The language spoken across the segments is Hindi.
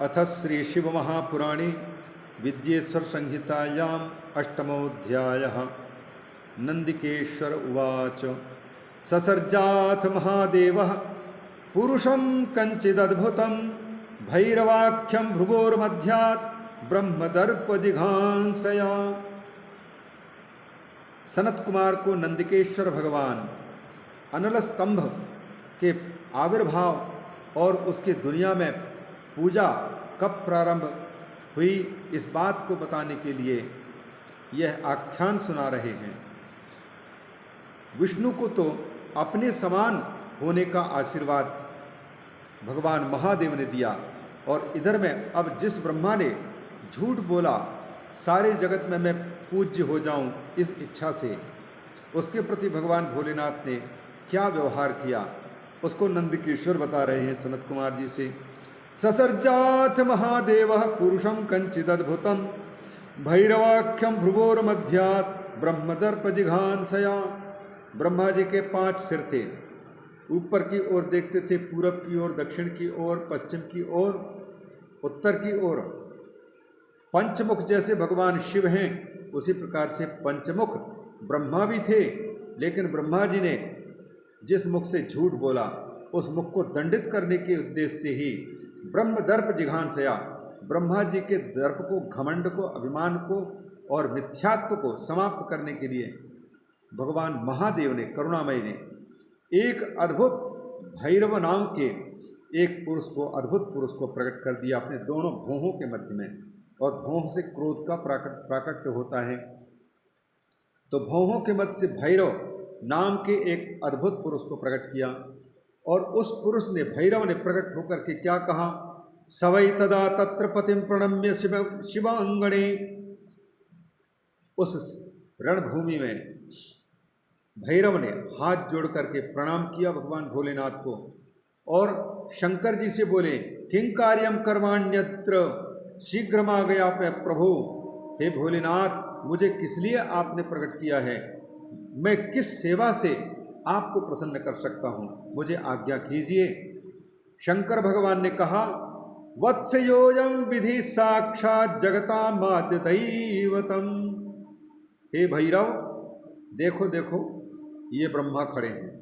अथ श्री शिव महापुराणे विद्येश्वर संहितायाम् अष्टमोऽध्यायः। नंदिकेश्वर उवाच। ससर्जाथ महादेवः पुरुषं कञ्चिदद्भुतं भैरवाख्यं भ्रुवोर्मध्यात् ब्रह्मदर्पजिघांसया। सनत कुमार को नंदिकेश्वर भगवान अनल स्तंभ के आविर्भाव और उसकी दुनिया में पूजा कब प्रारंभ हुई इस बात को बताने के लिए यह आख्यान सुना रहे हैं। विष्णु को तो अपने समान होने का आशीर्वाद भगवान महादेव ने दिया और इधर में अब जिस ब्रह्मा ने झूठ बोला सारे जगत में मैं पूज्य हो जाऊं इस इच्छा से, उसके प्रति भगवान भोलेनाथ ने क्या व्यवहार किया उसको नंदिकेश्वर बता रहे हैं सनत कुमार जी से। ससर्जाथ महादेव पुरुषं कंचिदद्भुतं भैरवाख्यं भ्रुवोर्मध्यात् ब्रह्मदर्पजिघांसया। ब्रह्मा जी के 5 सिर थे, ऊपर की ओर देखते थे, पूरब की ओर, दक्षिण की ओर, पश्चिम की ओर, उत्तर की ओर। पंचमुख जैसे भगवान शिव हैं उसी प्रकार से पंचमुख ब्रह्मा भी थे, लेकिन ब्रह्मा जी ने जिस मुख से झूठ बोला उस मुख को दंडित करने के उद्देश्य से ही ब्रह्मदर्प जिघांसया, ब्रह्मा जी के दर्प को, घमंड को, अभिमान को और मिथ्यात्व को समाप्त करने के लिए भगवान महादेव ने, करुणामय ने एक अद्भुत भैरव नाम के एक पुरुष को, अद्भुत पुरुष को प्रकट कर दिया अपने दोनों भौहों के मध्य में। और भौह से क्रोध का प्राकट्य होता है, तो भौहों के मध्य से भैरव नाम के एक अद्भुत पुरुष को प्रकट किया। और उस पुरुष ने, भैरव ने प्रकट होकर के क्या कहा? सवै तदा तत्र पतिं प्रणम्य शिवांगणे। उस रणभूमि में भैरव ने हाथ जोड़ करके प्रणाम किया भगवान भोलेनाथ को और शंकर जी से बोले, किं कार्यम कर्माण्यत्र शीघ्रमागया प्रभु। हे भोलेनाथ, मुझे किस लिए आपने प्रकट किया है? मैं किस सेवा से आपको प्रसन्न कर सकता हूँ? मुझे आज्ञा कीजिए। शंकर भगवान ने कहा, वत्सयोऽयं विधि साक्षात् जगतामाद्य दैवतम। हे भैरव, देखो देखो, ये ब्रह्मा खड़े हैं,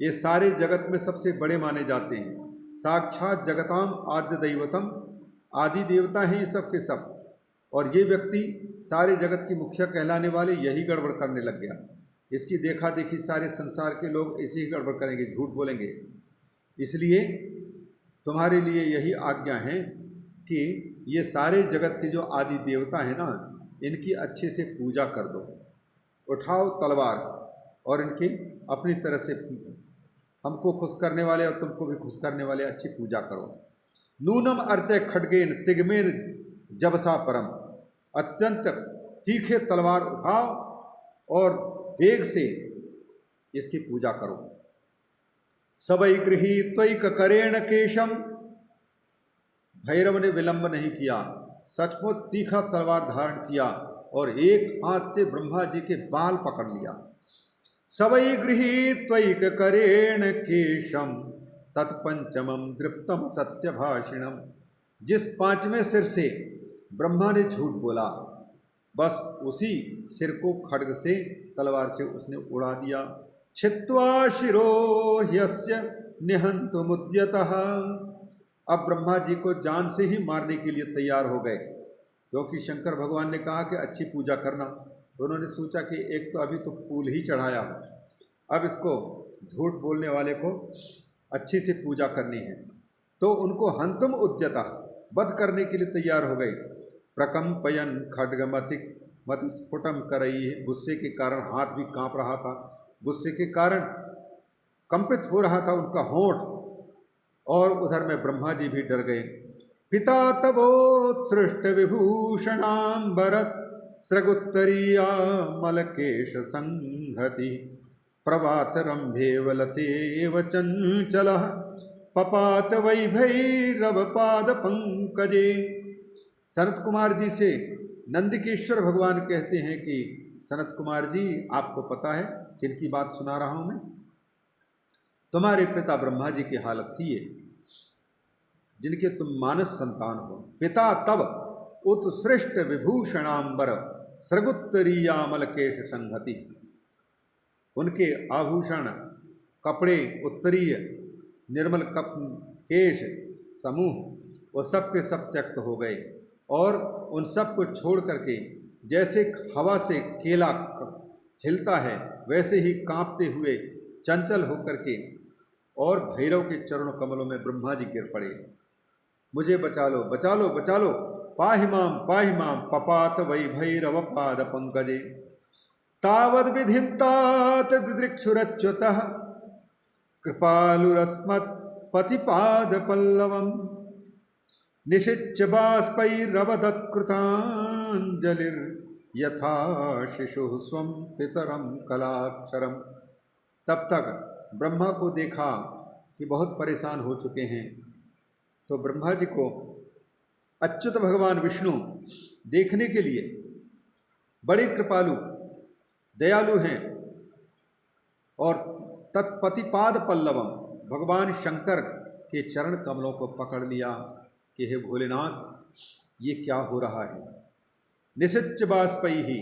ये सारे जगत में सबसे बड़े माने जाते हैं। साक्षात जगताम आद्य दैवतम, आदि देवता हैं ये सब के सब। और ये व्यक्ति सारे जगत की मुखिया कहलाने वाले यही गड़बड़ करने लग गया। इसकी देखा देखी सारे संसार के लोग ऐसे ही गड़बड़ करेंगे, झूठ बोलेंगे। इसलिए तुम्हारे लिए यही आज्ञा है कि ये सारे जगत के जो आदि देवता हैं ना, इनकी अच्छे से पूजा कर दो। उठाओ तलवार और इनकी अपनी तरह से हमको खुश करने वाले और तुमको भी खुश करने वाले अच्छी पूजा करो। नूनम अर्चय खड्गेन तिग्मेन जबसा परम। अत्यंत तीखे तलवार उठाओ और वेग से इसकी पूजा करो। सवै गृहीत्वैक करेण केशम। भैरव ने विलंब नहीं किया, सचमुच तीखा तलवार धारण किया और एक हाथ से ब्रह्मा जी के बाल पकड़ लिया। सवै गृहीत्वैक करेण केशम तत्पंचमम दृप्तम सत्यभाषिणम। जिस 5वें सिर से ब्रह्मा ने झूठ बोला, बस उसी सिर को खड्ग से, तलवार से उसने उड़ा दिया। छित्त्वा शिरो ह्यस्य निहंतुमुद्यतः। अब ब्रह्मा जी को जान से ही मारने के लिए तैयार हो गए, क्योंकि शंकर भगवान ने कहा कि अच्छी पूजा करना। तो उन्होंने सोचा कि एक तो अभी तो फूल ही चढ़ाया, अब इसको झूठ बोलने वाले को अच्छी से पूजा करनी है। तो उनको हंतुम उद्यता, वध करने के लिए तैयार हो गए। प्रकंपयन खड्गमतिक मतिस्फुटम करई। गुस्से के कारण हाथ भी कांप रहा था, गुस्से के कारण कंपित हो रहा था उनका होंठ। और उधर में ब्रह्मा जी भी डर गए। पिता तवोत्सृष्ट विभूषणाम्बरत स्रगुत्तरीया मलकेश संहति। प्रभात रंभेवलतेव चंचलः पपात वैभैरव पाद पंकजे। सनत कुमार जी से नंदिकेश्वर भगवान कहते हैं कि सनत कुमार जी, आपको पता है किनकी बात सुना रहा हूं मैं? तुम्हारे पिता ब्रह्मा जी की हालत थी ये। जिनके तुम मानस संतान हो। पिता तब उत्सृष्ट विभूषणांबर सृगुत्तरीयामल केश संहति। उनके आभूषण, कपड़े, उत्तरीय निर्मल केश समूह वो सब के सब त्यक्त हो गए और उन सब को छोड़ करके जैसे हवा से केला हिलता है वैसे ही कांपते हुए चंचल होकर के और भैरव के चरणों कमलों में ब्रह्मा जी गिर पड़े। मुझे बचा लो, बचा लो, बचा लो, पाहि माम पपात वै भैरव पाद पंकजे तावद विधिं तात दिदृक्षुरच्युतः कृपालुरस्मत् पतिपाद पल्लवम निशिच्य बाष्पैरवदत्कृतांजलिर यथा शिशुः स्वं पितरं कलाक्षरम। तब तक ब्रह्मा को देखा कि बहुत परेशान हो चुके हैं, तो ब्रह्मा जी को अच्युत भगवान विष्णु देखने के लिए बड़े कृपालु दयालु हैं और तत्पतिपाद पल्लवम भगवान शंकर के चरण कमलों को पकड़ लिया कि हे भोलेनाथ ये क्या हो रहा है। निशिच्य बाष्पई ही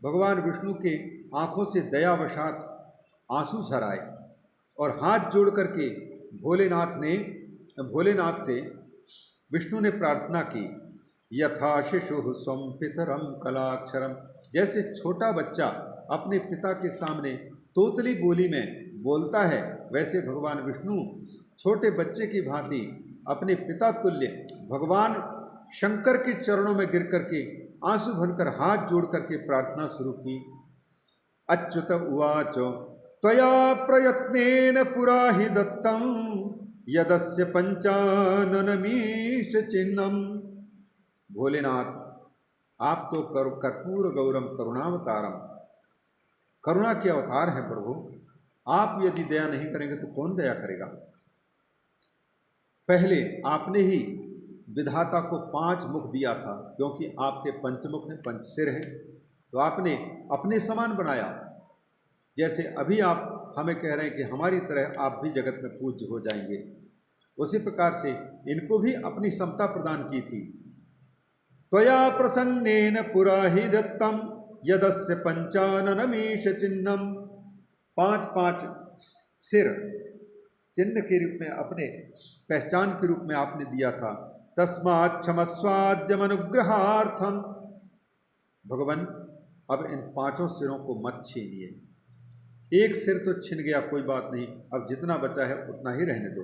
भगवान विष्णु के आँखों से दयावशात आंसू झराए और हाथ जोड़ करके भोलेनाथ से विष्णु ने प्रार्थना की यथा शिशु स्वं पितरम कलाक्षरम। जैसे छोटा बच्चा अपने पिता के सामने तोतली बोली में बोलता है वैसे भगवान विष्णु छोटे बच्चे की भांति अपने पिता तुल्य भगवान शंकर के चरणों में गिर करके आंसू भरकर हाथ जोड़ करके प्रार्थना शुरू की। अच्युत उवाच त्वया प्रयत्नेन पुरा हि दत्तं यदस्य पंचाननमीश चिन्हम। भोलेनाथ आप तो कर्पूर गौरम करुणावतारम, करुणा के अवतार हैं प्रभु। आप यदि दया नहीं करेंगे तो कौन दया करेगा। पहले आपने ही विधाता को 5 मुख दिया था, क्योंकि आपके पंचमुख हैं, पंचसिर हैं, तो आपने अपने समान बनाया। जैसे अभी आप हमें कह रहे हैं कि हमारी तरह आप भी जगत में पूज्य हो जाएंगे, उसी प्रकार से इनको भी अपनी समता प्रदान की थी। त्वया प्रसन्नेन पुरा हि दत्तम यदस्य पंचाननमीश चिन्हम। 5-5 सिर चिन्ह के रूप में, अपने पहचान के रूप में आपने दिया था। तस्मात् क्षमस्वाद्यम अनुग्रहार्थम। भगवान अब इन 5 सिरों को मत छीनिए। एक सिर तो छिन गया, कोई बात नहीं, अब जितना बचा है उतना ही रहने दो।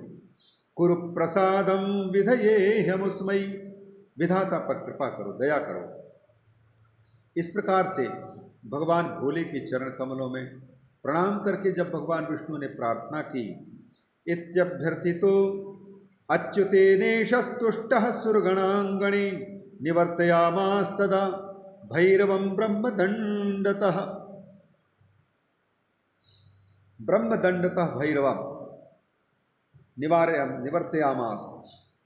कुरु प्रसादम विधये हमुस्मयी। विधाता पर कृपा करो, दया करो। इस प्रकार से भगवान भोले के चरण कमलों में प्रणाम करके जब भगवान विष्णु ने प्रार्थना की, इत्यभ्यर्थितो अच्युतेनेशस्तुष्टः सुरगणांगणे निवर्तयामास्तदा भैरवं ब्रह्मदंडतः। ब्रह्मदंडतः भैरवं निवर्तयामास।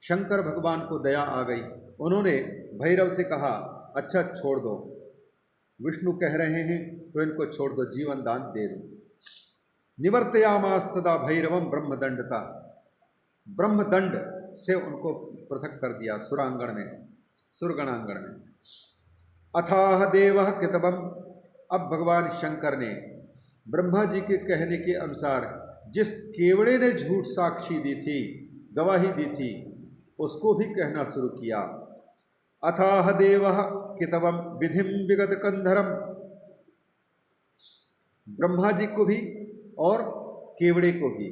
शंकर भगवान को दया आ गई, उन्होंने भैरव से कहा अच्छा छोड़ दो, विष्णु कह रहे हैं तो इनको छोड़ दो, जीवन दान दे दो। निवर्तयामास तदा भैरवम ब्रह्मदंडता। ब्रह्मदंड से उनको पृथक कर दिया सुरगणांगण में। अथाह देवः कृतवम। अब भगवान शंकर ने ब्रह्मा जी के कहने के अनुसार जिस केवड़े ने झूठ साक्षी दी थी, गवाही दी थी, उसको भी कहना शुरू किया। अथाह देवः कृतवम विधिम विगत कंधरम। ब्रह्मा जी को भी और केवड़े को भी।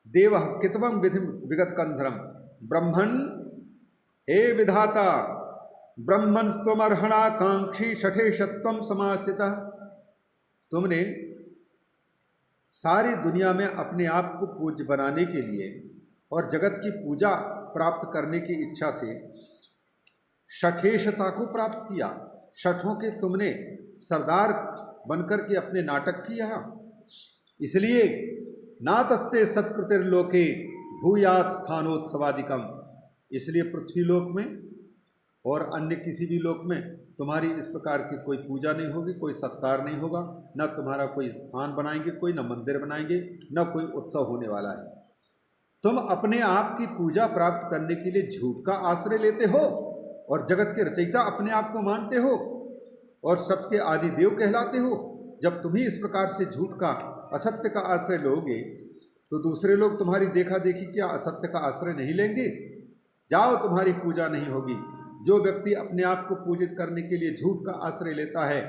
देवः कृतवम विधिम विगत कंधरम। ब्रह्मण हे विधाता, ब्रह्मण स्वमर्हणा कांक्षी छठे सत्वम समासितः। तुमने सारी दुनिया में अपने आप को पूज्य बनाने के लिए और जगत की पूजा प्राप्त करने की इच्छा से शठेशता को प्राप्त किया। शठों के तुमने सरदार बनकर के अपने नाटक किया, इसलिए नातस्ते सत्कृतिर्लोके भूयात स्थानोत्सवादिकम। इसलिए पृथ्वीलोक में और अन्य किसी भी लोक में तुम्हारी इस प्रकार की कोई पूजा नहीं होगी, कोई सत्कार नहीं होगा, न तुम्हारा कोई स्थान बनाएंगे कोई, न मंदिर बनाएंगे, न कोई उत्सव होने वाला है। तुम अपने आप की पूजा प्राप्त करने के लिए झूठ का आश्रय लेते हो और जगत के रचयिता अपने आप को मानते हो और सबके आदि देव कहलाते हो। जब तुम ही इस प्रकार से झूठ का, असत्य का आश्रय लोगे तो दूसरे लोग तुम्हारी देखा देखी क्या असत्य का आश्रय नहीं लेंगे? जाओ, तुम्हारी पूजा नहीं होगी। जो व्यक्ति अपने आप को पूजित करने के लिए झूठ का आश्रय लेता है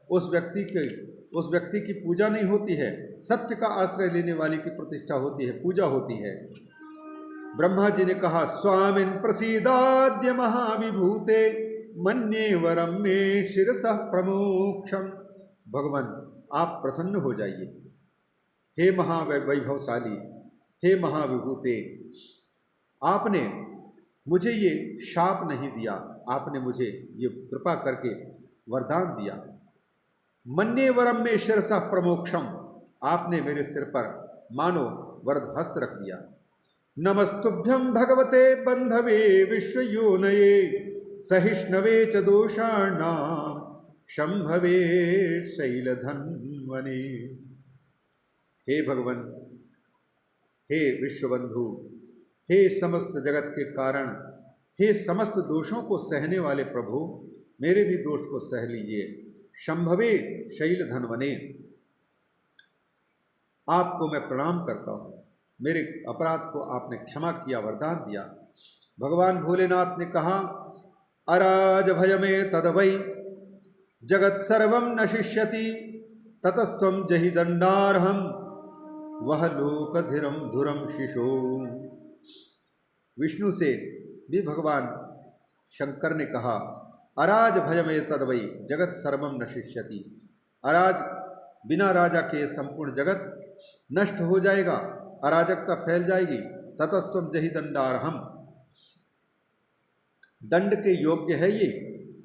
उस व्यक्ति की पूजा नहीं होती है। सत्य का आश्रय लेने वाले की प्रतिष्ठा होती है, पूजा होती है। ब्रह्मा जी ने कहा, स्वामिन प्रसीदाद्य महाविभूते मन्ये वरम में शिरसः प्रमोक्षम। भगवान आप प्रसन्न हो जाइए, हे महावैभवशाली, हे महाविभूते, आपने मुझे ये शाप नहीं दिया, आपने मुझे ये कृपा करके वरदान दिया। मन्ये वरम में शिरसः प्रमोक्षम, आपने मेरे सिर पर मानो वरद हस्त रख दिया। नमस्तुभ्यं भगवते बंधवे विश्वयोनये सहिष्णवे च दोषाणां शंभवे शैलधन्वने। हे भगवान, हे विश्वबंधु, हे समस्त जगत के कारण, हे समस्त दोषों को सहने वाले प्रभु, मेरे भी दोष को सह लीजिए। शंभवे शैलधन्वने, आपको मैं प्रणाम करता हूँ, मेरे अपराध को आपने क्षमा किया, वरदान दिया। भगवान भोलेनाथ ने कहा, अराज भय में तदवै जगत सर्वं नशिष्यति ततस्त्वं जहि दंडार्हम वह लोकधिरम धुरम शिशो। विष्णु से भी भगवान शंकर ने कहा, अराज भय में तदवै जगत सर्वं नशिष्यति, अराज बिना राजा के संपूर्ण जगत नष्ट हो जाएगा, अराजकता फैल जाएगी। ततस्त्वं जहि दंडार्हम, दंड के योग्य है ये,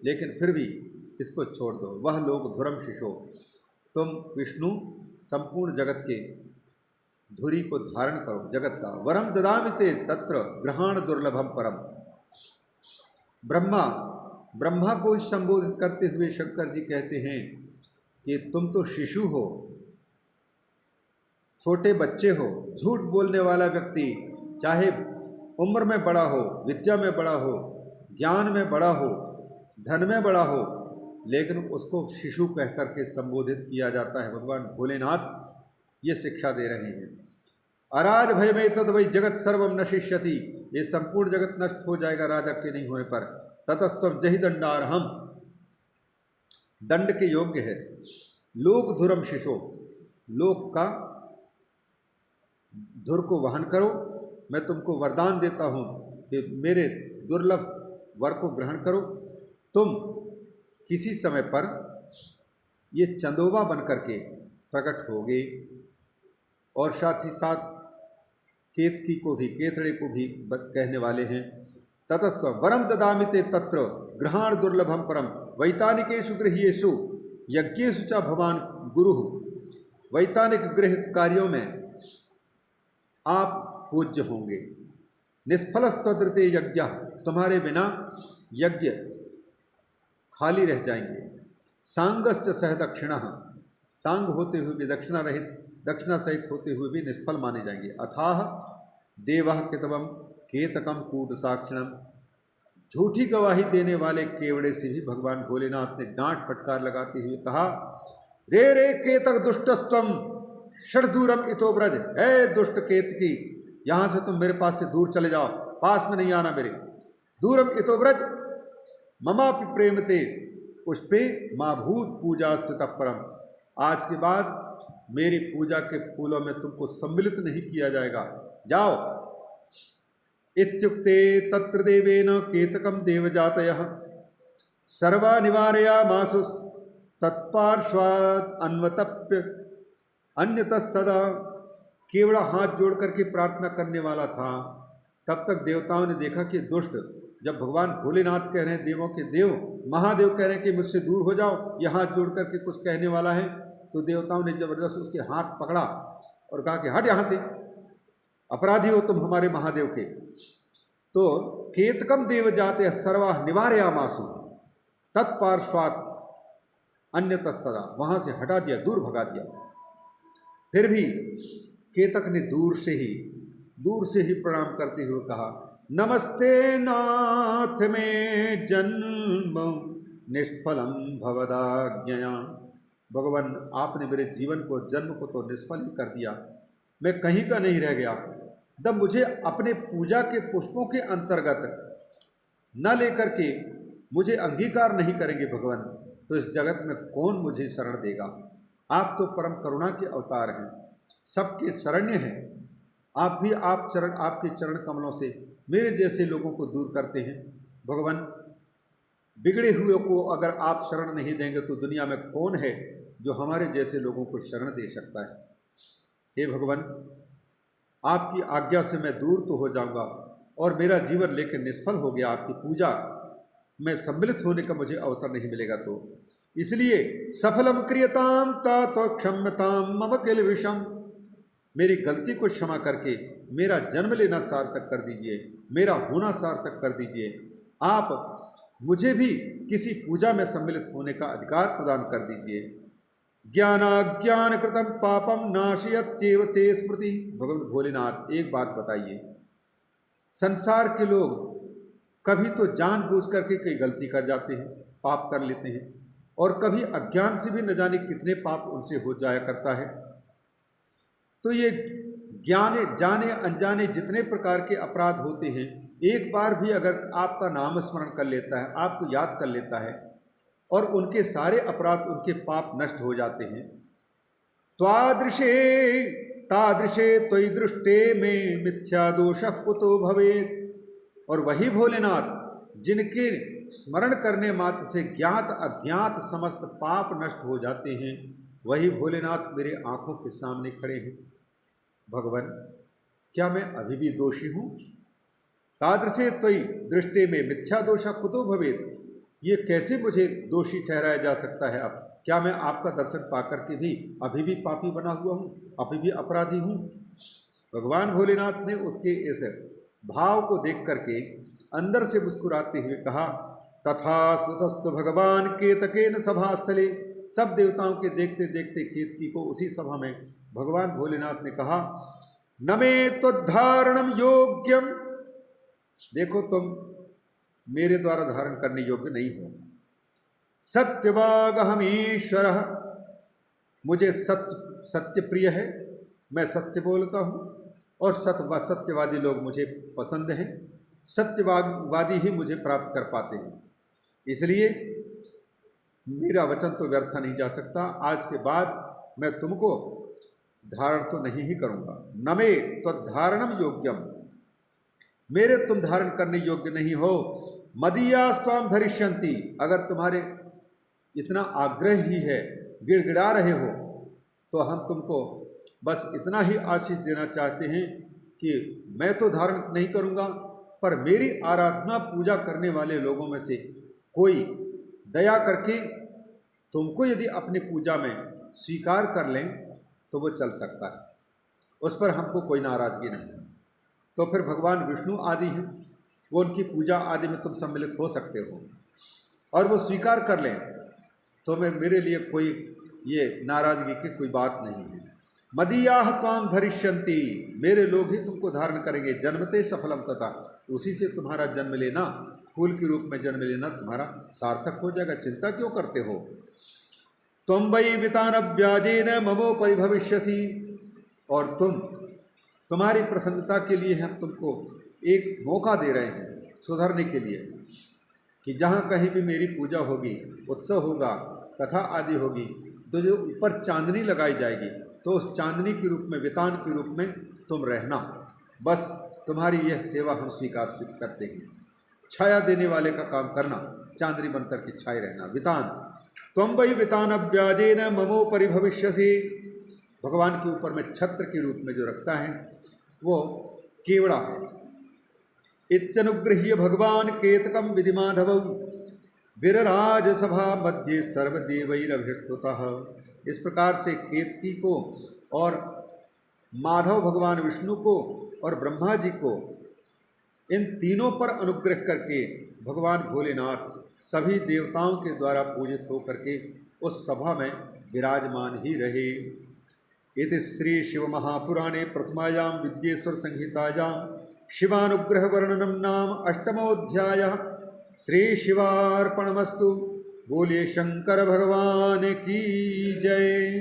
लेकिन फिर भी इसको छोड़ दो। वह लोग धुरम शिशो, तुम विष्णु संपूर्ण जगत के धुरी को धारण करो, जगत का। वरम ददामिते तत्र ग्रहण दुर्लभम परम। ब्रह्मा को संबोधित करते हुए शंकर जी कहते हैं कि तुम तो शिशु हो, छोटे बच्चे हो। झूठ बोलने वाला व्यक्ति चाहे उम्र में बड़ा हो, विद्या में बड़ा हो, ज्ञान में बड़ा हो, धन में बड़ा हो, लेकिन उसको शिशु कह करके संबोधित किया जाता है। भगवान भोलेनाथ ये शिक्षा दे रहे हैं। अराज भय में तद्वै जगत सर्वम नशिष्यति, ये संपूर्ण जगत नष्ट हो जाएगा राजा के नहीं होने पर। ततस्त्वं जहि दंडार्हम, दंड के योग्य है। लोक धुरम शिशो, लोक का धुर को वहन करो। मैं तुमको वरदान देता हूँ कि मेरे दुर्लभ वर को ग्रहण करो। तुम किसी समय पर ये चंदोबा बन करके प्रकट होगे और साथ ही साथ केतकी को भी, केतड़े को भी कहने वाले हैं। ततस्त्व वरम ददामिते तत्र ग्रहण दुर्लभम परम वैतानिकेषु गृह्येषु यज्ञेषु च भवान गुरु। वैतानिक गृह कार्यों में आप पूज्य होंगे। निष्फलस्त्वदृते यज्ञ, तुम्हारे बिना यज्ञ खाली रह जाएंगे। सांगश्च सह दक्षिणा, सांग होते हुए भी, दक्षिणा रहित, दक्षिणा सहित होते हुए भी निष्फल माने जाएंगे। अथाह देवः कितवम केतकम कूट साक्षिणम, झूठी गवाही देने वाले केवड़े से भी भगवान भोलेनाथ ने डांट फटकार लगाते हुए कहा, रे रे केतक दुष्टस्त्वम षड्दूरम इतो ब्रज। है दुष्ट केतकी, यहाँ से तुम मेरे पास से दूर चले जाओ, पास में नहीं आना मेरे। दूरम इतो ब्रज ममापि प्रेमते पुष्पे माँ भूत पूजा स्थित परम। आज के बाद मेरी पूजा के फूलों में तुमको सम्मिलित नहीं किया जाएगा, जाओ। इत्युक्ते तत्र देवेन केतकम देवजातयः सर्वा निवारयामासु तत्पार्श्वात् अन्वतप्य अन्यतस्तदा। केवड़ा हाथ जोड़ करके प्रार्थना करने वाला था। तब तक देवताओं ने देखा कि दुष्ट, जब भगवान भोलेनाथ कह रहे हैं, देवों के देव महादेव कह रहे हैं कि मुझसे दूर हो जाओ, ये हाथ जोड़ करके कुछ कहने वाला है, तो देवताओं ने जबरदस्त उसके हाथ पकड़ा और कहा कि हट यहाँ से, अपराधी हो तुम हमारे महादेव के। तो केतकम देव जाते सर्वा निवारयामासु तत्पार्श्वात् अन्यतस्तदा, वहाँ से हटा दिया, दूर भगा दिया। फिर भी केतक ने दूर से ही दूर से ही प्रणाम करते हुए कहा, नमस्ते नाथ में जन्म निष्फलम भवदाज्ञया। भगवान, आपने मेरे जीवन को, जन्म को तो निष्फल ही कर दिया, मैं कहीं का नहीं रह गया। तब मुझे अपने पूजा के पुष्पों के अंतर्गत न लेकर के मुझे अंगीकार नहीं करेंगे भगवान, तो इस जगत में कौन मुझे शरण देगा। आप तो परम करुणा के अवतार हैं, सबके शरण्य हैं। आप भी आपके चरण कमलों से मेरे जैसे लोगों को दूर करते हैं। भगवान, बिगड़े हुए को अगर आप शरण नहीं देंगे तो दुनिया में कौन है जो हमारे जैसे लोगों को शरण दे सकता है। हे भगवान, आपकी आज्ञा से मैं दूर तो हो जाऊंगा और मेरा जीवन लेकिन निष्फल हो गया, आपकी पूजा में सम्मिलित होने का मुझे अवसर नहीं मिलेगा। तो इसलिए सफलम क्रियताम तात क्षम्यताम मम किल विषम, मेरी गलती को क्षमा करके मेरा जन्म लेना सार्थक कर दीजिए, मेरा होना सार्थक कर दीजिए। आप मुझे भी किसी पूजा में सम्मिलित होने का अधिकार प्रदान कर दीजिए। ज्ञानाज्ञान कृतम पापम नाशयत्येव ते स्मृति। भगवान भोलेनाथ, एक बात बताइए, संसार के लोग कभी तो जानबूझ करके कई गलती कर जाते हैं, पाप कर लेते हैं, और कभी अज्ञान से भी न जाने कितने पाप उनसे हो जाया करता है। तो ये ज्ञाने जाने अनजाने जितने प्रकार के अपराध होते हैं, एक बार भी अगर आपका नाम स्मरण कर लेता है, आपको याद कर लेता है, और उनके सारे अपराध, उनके पाप नष्ट हो जाते हैं। त्वादृशे तादृशे त्वयि दृष्टे में मिथ्या दोषः कुतो भवेत्। और वही भोलेनाथ जिनके स्मरण करने मात्र से ज्ञात अज्ञात समस्त पाप नष्ट हो जाते हैं, वही भोलेनाथ मेरे आंखों के सामने खड़े हैं। भगवान, क्या मैं अभी भी दोषी हूँ? तादृशे त्वयि दृष्टे में मिथ्या दोषः कुतो भवेत्, ये कैसे मुझे दोषी ठहराया जा सकता है? अब क्या मैं आपका दर्शन पाकर के भी अभी भी पापी बना हुआ हूँ, अभी भी अपराधी हूँ? भगवान भोलेनाथ ने उसके इस भाव को देख करके अंदर से मुस्कुराते हुए कहा, तथा स्तुतस्तु भगवान केतकेन सभास्थले। सब देवताओं के देखते देखते केतकी को उसी सभा में भगवान भोलेनाथ ने कहा, नमे त्वद्धारणम योग्यम। देखो, तुम मेरे द्वारा धारण करने योग्य नहीं हो। सत्यवाग हमीश्वर, मुझे सत्य प्रिय है, मैं सत्य बोलता हूँ, और सत्यवादी लोग मुझे पसंद हैं। सत्यवादी ही मुझे प्राप्त कर पाते हैं, इसलिए मेरा वचन तो व्यर्थ नहीं जा सकता। आज के बाद मैं तुमको धारण तो नहीं ही करूँगा। नमे त्वद्धारणम योग्यम, मेरे तुम धारण करने योग्य नहीं हो। मदीयास्त्वाम धरिष्यन्ति, अगर तुम्हारे इतना आग्रह ही है, गिड़गिड़ा रहे हो, तो हम तुमको बस इतना ही आशीष देना चाहते हैं कि मैं तो धारण नहीं करूँगा, पर मेरी आराधना पूजा करने वाले लोगों में से कोई दया करके तुमको यदि अपनी पूजा में स्वीकार कर लें तो वो चल सकता है, उस पर हमको कोई नाराज़गी नहीं। तो फिर भगवान विष्णु आदि हैं, वो उनकी पूजा आदि में तुम सम्मिलित हो सकते हो, और वो स्वीकार कर लें तो मेरे लिए कोई ये नाराज़गी की कोई बात नहीं है। मदीयाः त्वाम धरिष्यन्ति, मेरे लोग ही तुमको धारण करेंगे। जन्मते सफलम तथा, उसी से तुम्हारा जन्म लेना, फूल के रूप में जन्म लेना तुम्हारा सार्थक हो जाएगा। चिंता क्यों करते हो? त्वं वै वितानव्याजेन ममोपरि भविष्यसि, और तुम्हारी प्रसन्नता के लिए हम तुमको एक मौका दे रहे हैं सुधरने के लिए, कि जहाँ कहीं भी मेरी पूजा होगी, उत्सव होगा, कथा आदि होगी, तो जो ऊपर चांदनी लगाई जाएगी, तो उस चांदनी के रूप में, वितान के रूप में तुम रहना। बस तुम्हारी यह सेवा हम स्वीकार करते हैं। छाया देने वाले का काम करना, चांदनी बनकर के छाए रहना। वितान, त्वं वै वितानव्याजेन ममोपरि भविष्यसि, भगवान के ऊपर में छत्र के रूप में जो रखता है वो केवड़ा है। इत्यनुगृह्य भगवान केतकम विधिमाधव विरराज सभा मध्य सर्वदेवैरभिष्टुतः। इस प्रकार से केतकी को और माधव भगवान विष्णु को और ब्रह्मा जी को, इन तीनों पर अनुग्रह करके भगवान भोलेनाथ सभी देवताओं के द्वारा पूजित होकर के उस सभा में विराजमान ही रहे। इति श्री शिवमहापुराणे प्रथमायां विद्येश्वर संहितायां शिवानुग्रहवर्णनं नाम अष्टमोऽध्यायः। श्री शिवार्पणमस्तु। बोलिए शंकर भगवान की जय।